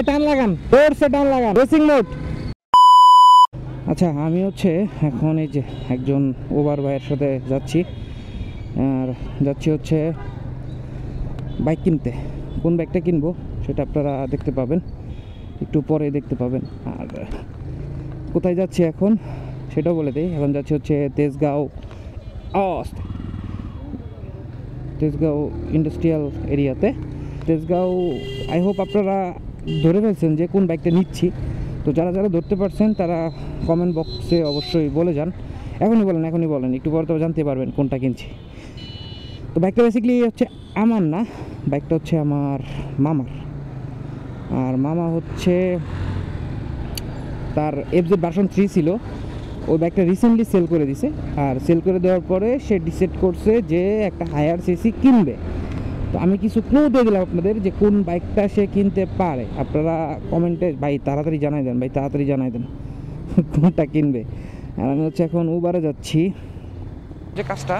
ভাই টান লাগান, জোরসে টান লাগান, রেসিং মোড। আচ্ছা আমি হচ্ছে এখন এই যে একজন ওভার ভাইয়ের সাথে যাচ্ছি, আর যাচ্ছি হচ্ছে বাইক কিনতে। কোন বাইকটা কিনবো সেটা আপনারা দেখতে পাবেন, একটু পরে দেখতে পাবেন। আর কোথায় যাচ্ছি এখন সেটাও বলে দিই। এখন যাচ্ছি হচ্ছে তেজগাঁও ইন্ডাস্ট্রিয়াল এরিয়াতে। তেজগাঁও আই হোপ আপনারা ধরে ফেলছেন যে কোন বাইকটা নিচ্ছি। তো যারা যারা ধরতে পারছেন তারা কমেন্ট বক্সে অবশ্যই বলে যান। এখনই বলেন, একটু পরে তো জানতে পারবেন কোনটা কিনছি। তো বাইকটা বেসিক্যালি হচ্ছে আমার না, বাইকটা হচ্ছে আমার মামার। আর মামা হচ্ছে তার FZ ভার্সন 3 ছিল, ওই বাইকটা রিসেন্টলি সেল করে দিছে। আর সেল করে দেওয়ার পরে সে ডিসাইড করছে যে একটা হায়ার সিসি কিনবে। তো আমি কিছু ক্লু দিয়ে দিলাম আপনাদের যে কোন বাইকটা সে কিনতে পারে। আপনারা কমেন্টে ভাই তাড়াতাড়ি জানাই দেন কোনটা কিনবে। আর আমি হচ্ছে এখন উবারে যাচ্ছি। যে কাজটা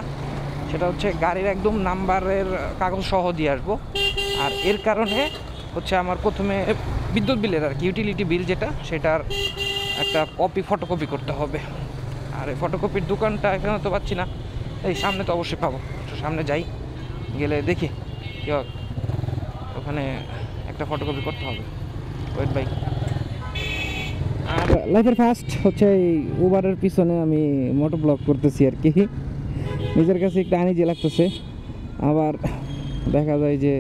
সেটা হচ্ছে গাড়ির একদম নাম্বারের কাগজ সহ দিয়ে আসবো। আর এর কারণে হচ্ছে আমার প্রথমে বিদ্যুৎ বিলের আর কি ইউটিলিটি বিল যেটা, সেটার একটা ফটোকপি করতে হবে। আর এই ফটোকপির দোকানটা এখানে তো পাচ্ছি না, এই সামনে তো অবশ্যই পাবো। তো সামনে যাই, গেলে দেখি কি ওখানে একটা ফটোকপি করতে হবে। Wait bike. আর লাইফের ফার্স্ট হচ্ছে এই উবারের পিছনে আমি মোটো ব্লগ করতেছি আর কি। নিজের কাছে একটু আনইজি লাগতেছে, আবার দেখা যায় যে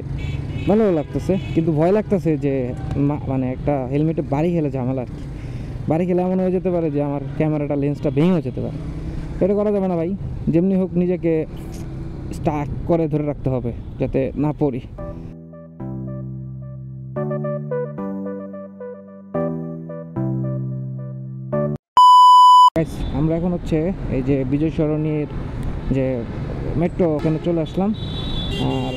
ভালোও লাগতেছে, কিন্তু ভয় লাগতেছে যে মানে একটা হেলমেটে বাড়ি খেলে ঝামেলা আর কি। বাড়ি খেলে এমন হয়ে যেতে পারে যে আমার ক্যামেরাটা লেন্সটা ভেঙেও যেতে পারে। এটা করা যাবে না ভাই, যেমনি হোক নিজেকে স্টাক করে ধরে রাখতে হবে যাতে না পড়ি। আমরা এখন হচ্ছে এই যে বিজয় সরণির যে মেট্রো ওখানে চলে আসলাম। আর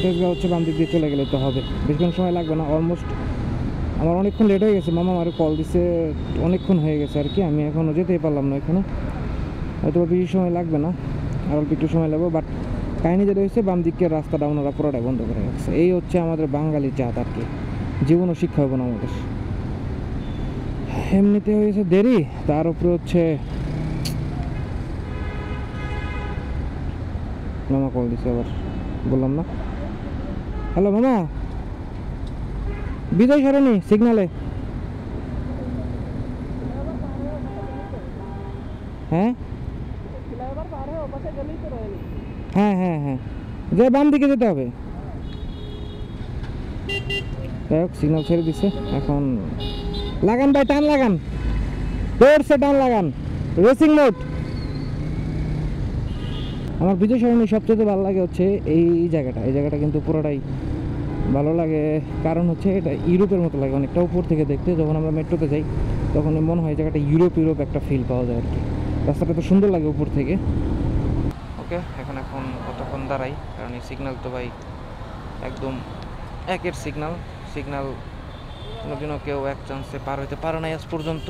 তেজগাঁও হচ্ছে বাম দিক দিয়ে চলে গেলে তো হবে, বেশিক্ষণ সময় লাগবে না। অলমোস্ট আমার অনেকক্ষণ লেট হয়ে গেছে, মামা আমার কল দিছে, অনেকক্ষণ হয়ে গেছে আর কি। আমি এখনও যেতেই পারলাম না এখানে, হয়তো বেশি সময় লাগবে না, আর অল্প একটু সময় লাগবে। বাট কাহিনি যেটা হয়েছে, বাম দিকের রাস্তাটা ওনারা পুরোটাই বন্ধ করে রাখছে। এই হচ্ছে আমাদের বাঙালি জাত আর কি, জীবনও শিক্ষা হবে না আমাদের। এমনিতে হয়েছে দেরি, তার উপরে হচ্ছে মামা কল দিছে আবার, বললাম না। হ্যালো মামা, বিজয় সরণি সিগনালে। হ্যাঁ হ্যাঁ হ্যাঁ হ্যাঁ, যে বাম দিকে যেতে হবে। যাই হোক, সিগন্যাল ছেড়ে দিছে। এখন লাগান ভাই, টান লাগান, জোরসে টান লাগান, রেসিং মোড। আমার বিজয় সরণি সবচেয়ে ভালো লাগে হচ্ছে এই জায়গাটা কিন্তু পুরোটাই ভালো লাগে। কারণ হচ্ছে এটা ইউরোপের মতো লাগে অনেকটা উপর থেকে দেখতে। যখন আমরা মেট্রোতে যাই তখন মনে হয় জায়গাটা ইউরোপ একটা ফিল পাওয়া যায় আর কি। রাস্তাটা তো সুন্দর লাগে উপর থেকে। ওকে, এখন কতক্ষণ দাঁড়াই, কারণ এই সিগন্যাল তো ভাই একদম একের সিগন্যাল কোনোদিনও কেউ এক চান্সে পার হইতে পারে না আজ পর্যন্ত,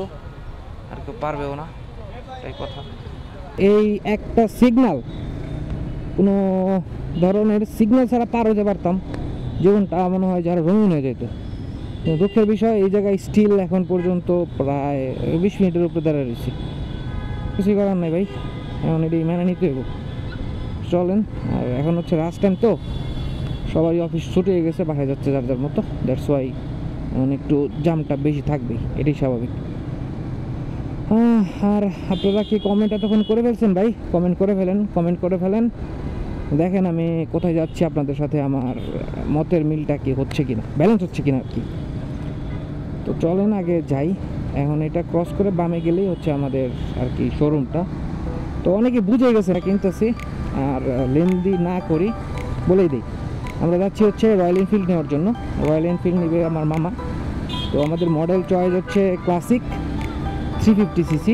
আর কেউ পারবেও না, এটাই কথা। এই একটা সিগন্যাল, কোনো ধরনের সিগন্যাল ছাড়া পার হতে পারতাম, জীবনটা মনে হয় যারা রঙিন হয়ে যেত। দুঃখের বিষয়, এই জায়গায় স্টিল এখন পর্যন্ত প্রায় 20 মিনিটের উপরে দাঁড়িয়ে রয়েছি। কিছুই করার নাই ভাই, এখন এটি মেনে নিতে হইব। চলেন। আর এখন হচ্ছে রাস্ট টাইম, তো সবাই অফিস ছুটে গেছে, বাসায় যাচ্ছে যার যার মতো। দ্যাটস ওয়াই এখন একটু জামটা বেশি থাকবেই, এটাই স্বাভাবিক। আর আপনারা কি কমেন্ট এতক্ষণ করে ফেলছেন ভাই? কমেন্ট করে ফেলেন। দেখেন আমি কোথায় যাচ্ছি, আপনাদের সাথে আমার মতের মিলটা কি হচ্ছে কিনা, ব্যালেন্স হচ্ছে কিনা আর কি। তো চলেন আগে যাই। এখন এটা ক্রস করে বামে গেলেই হচ্ছে আমাদের আর কি শোরুমটা। তো অনেকে বুঝে গেছে কিনতেছি, আর লেন্দি না করি বলেই দিই, আমরা যাচ্ছি হচ্ছে রয়্যাল এনফিল্ড নেওয়ার জন্য। রয়্যাল এনফিল্ড নেবে আমার মামা। তো আমাদের মডেল চয়েস হচ্ছে ক্লাসিক 350cc।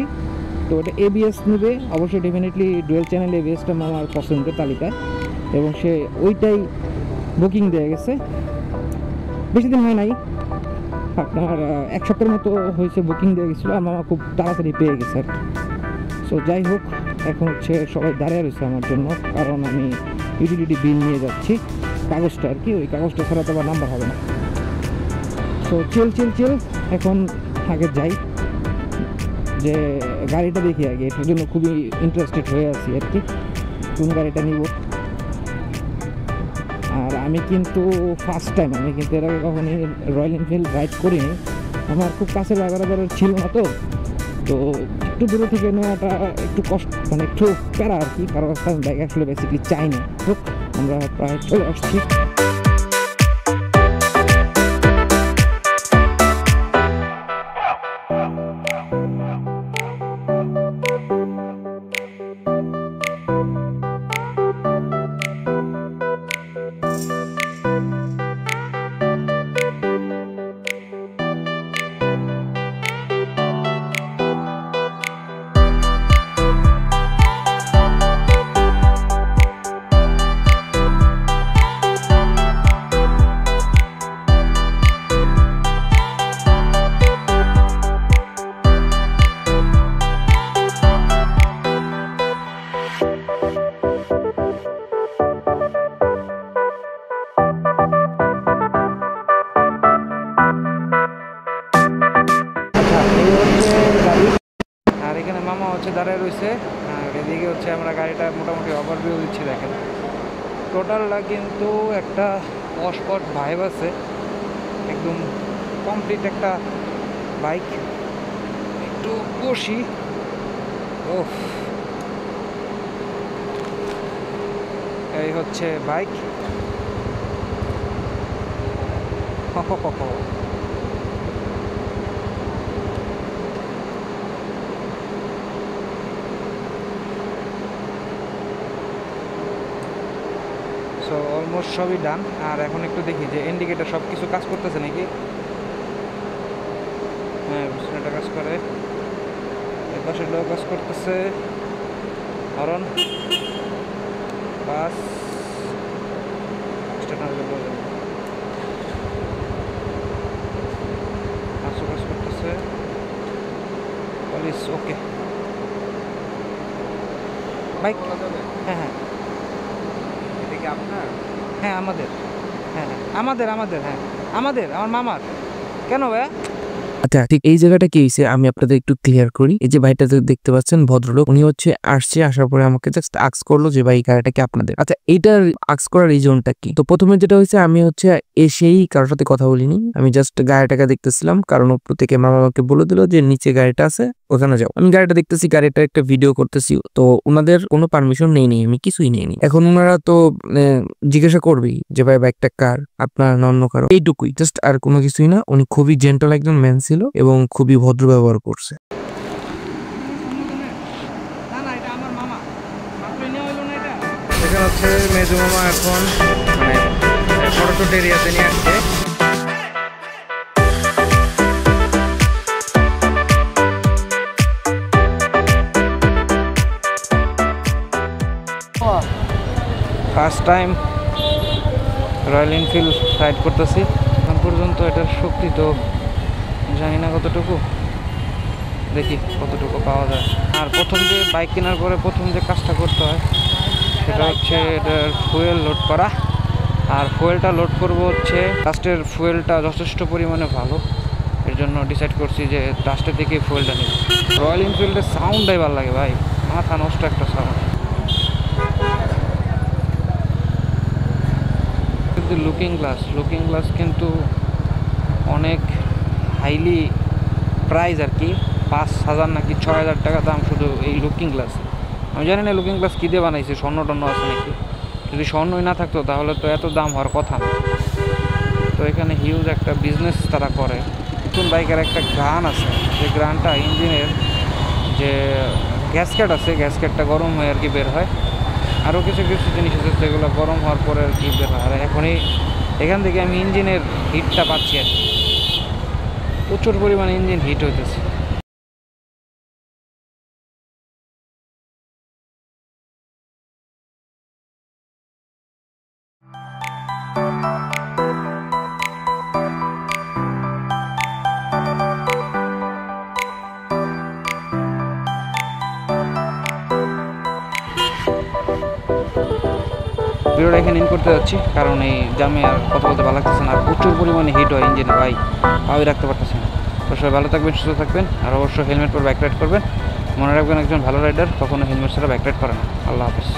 তো এটা ABS নেবে অবশ্যই, ডেফিনেটলি ডুয়েল চ্যানেল ABSটা আমার পছন্দের তালিকায়, এবং সে ওইটাই বুকিং দিয়ে গেছে। বেশি দিন হয় নাই, আপনার 1 সপ্তাহের মতো হয়েছে বুকিং দিয়ে গেছিলো, আর মামা খুব তাড়াতাড়ি পেয়ে গেছে আর কি। সো যাই হোক, এখন হচ্ছে সবাই দাঁড়িয়ে রয়েছে আমার জন্য, কারণ আমি ইউটিলিটি বিল নিয়ে যাচ্ছি, কাগজটা আর কি। ওই কাগজটা ছাড়া তো আবার নাম্বার হবে না। তো চিল এখন আগে যাই, যে গাড়িটা দেখি আগে, এটার জন্য খুবই ইন্টারেস্টেড হয়ে আছি আর কি, কোন গাড়িটা নিব। আর আমি কিন্তু ফার্স্ট টাইম, আমি কিন্তু এর আগে কখনই রয়্যাল এনফিল্ড রাইড করিনি, আমার খুব কাছে লাগার ছিল না, তো একটু দূরে থেকে নেওয়াটা একটু কষ্ট, মানে একটু প্যারা আর কি, কারণ আমি বাইক আসলে বেসিকলি চাই না। হোক, আমরা প্রায় চলে আসছি। আর এখানে মামা হচ্ছে দাঁড়ায় রয়েছে, আর এদিকে হচ্ছে আমরা গাড়িটা মোটামুটি ওভারভিউ দিচ্ছি। দেখেন টোটালটা কিন্তু একটা স্পট ভাইব আছে, একদম কমপ্লিট একটা বাইক। একটু বসি, ওফ, এই হচ্ছে বাইক। সো অলমোস্ট সবই ডান। আর এখন একটু দেখি যে ইন্ডিকেটার সব কিছু কাজ করতেছে নাকি। হ্যাঁ, পিছনেটা কাজ করে, এর পাশেটাও কাজ করতেছে। হরন, বাস, কাজ করতেছে, পুলিশ ওকে। বাইক, হ্যাঁ হ্যাঁ, আপনার? হ্যাঁ আমাদের, হ্যাঁ আমাদের, হ্যাঁ আমাদের, আমার মামার। কেন ভাইয়া? আচ্ছা, ঠিক এই জায়গাটা কি হয়েছে আমি আপনাদের একটু ক্লিয়ার করি। এই যে ভাইটা দেখতে পাচ্ছেন ভদ্রলোক, উনি হচ্ছে আসার পরে আমাকে জাস্ট আক্স করলো যে ভাই গাড়িটা কি আপনাদের। আচ্ছা, এইটার আক্স করার রিজনটা কি? তো প্রথমে যেটা হয়েছে, আমি হচ্ছে এসেই কারোর সাথে কথা বলিনি, আমি জাস্ট গাড়িটাকে দেখতেছিলাম, কারণ উপর থেকে মামা আমাকে বলে দিল যে নিচে গাড়িটা আছে, ওখানে যাও। আমি গাড়িটা দেখতেছি, গাড়িটা একটা ভিডিও করতেছি, তো ওনাদের কোনো পারমিশন নেই, আমি কিছুই নেইনি। এখন ওনারা তো জিজ্ঞাসা করবেই যে ভাই বাইকটা কার, আপনার না অন্য কারো, এইটুকুই জাস্ট, আর কোনো কিছুই না। উনি খুবই জেন্টল একজন ম্যান ছিল এবং খুবই ভদ্র ব্যবহার করছে। এখানে হচ্ছে মেজু মামা এখন মানে ফটোশুট এরিয়াতে নিয়ে আসছে। First time royal Enfield ride করতেছি। এখন পর্যন্ত এটার শক্তি তো জানি না কতটুকু, দেখি কতটুকু পাওয়া যায়। আর প্রথম যে বাইক কেনার পরে প্রথম যে কাজটা করতে হয় সেটা হচ্ছে এটার ফুয়েল লোড করা। আর ফুয়েলটা লোড করব হচ্ছে লাস্টের ফুয়েলটা যথেষ্ট পরিমাণে ভালো, এর জন্য ডিসাইড করছি যে লাস্টের থেকে ফুয়েলটা নিব। রয়্যাল এনফিল্ডের সাউন্ডটাই ভালো লাগে ভাই, মাথা নষ্ট একটা সাউন্ড। কিন্তু লুকিং গ্লাস কিন্তু অনেক হাইলি প্রাইস আর কি, 5,000 নাকি 6,000 টাকা দাম শুধু এই লুকিং গ্লাস। আমি জানি না লুকিং গ্লাস কী দিয়ে বানাইছে, স্বর্ণ টন্য আছে নাকি। যদি স্বর্ণই না থাকতো তাহলে তো এত দাম হওয়ার কথা না। তো এখানে হিউজ একটা বিজনেস তারা করে। নতুন বাইকের একটা গান আছে, যে গানটা ইঞ্জিনের যে গ্যাসকেট আছে, গ্যাসকেটটা গরম হয়ে আর কি বের হয়। আরও কিছু জিনিস আছে যেগুলো গরম হওয়ার পরে আর কি বের হয়। আর এখনই এখান থেকে আমি ইঞ্জিনের হিটটা পাচ্ছি আর কি, প্রচুর পরিমাণে ইঞ্জিন হিট হইতেছে। ভিডিওটা এখানে ইন করতে যাচ্ছি, কারণ এই জামে আর কথা বলতে ভালো লাগতেছে না, আর প্রচুর পরিমাণে হিট হয় ইঞ্জিনে ভাই, পাওয়াই রাখতে পারতেছে না। তো সবাই ভালো থাকবেন, সুস্থ থাকবেন, আর অবশ্যই হেলমেট পরে বাইক রাইড করবেন। মনে রাখবেন একজন ভালো রাইডার কখনো হেলমেট ছাড়া বাইক রাইড করে না। আল্লাহ হাফেজ।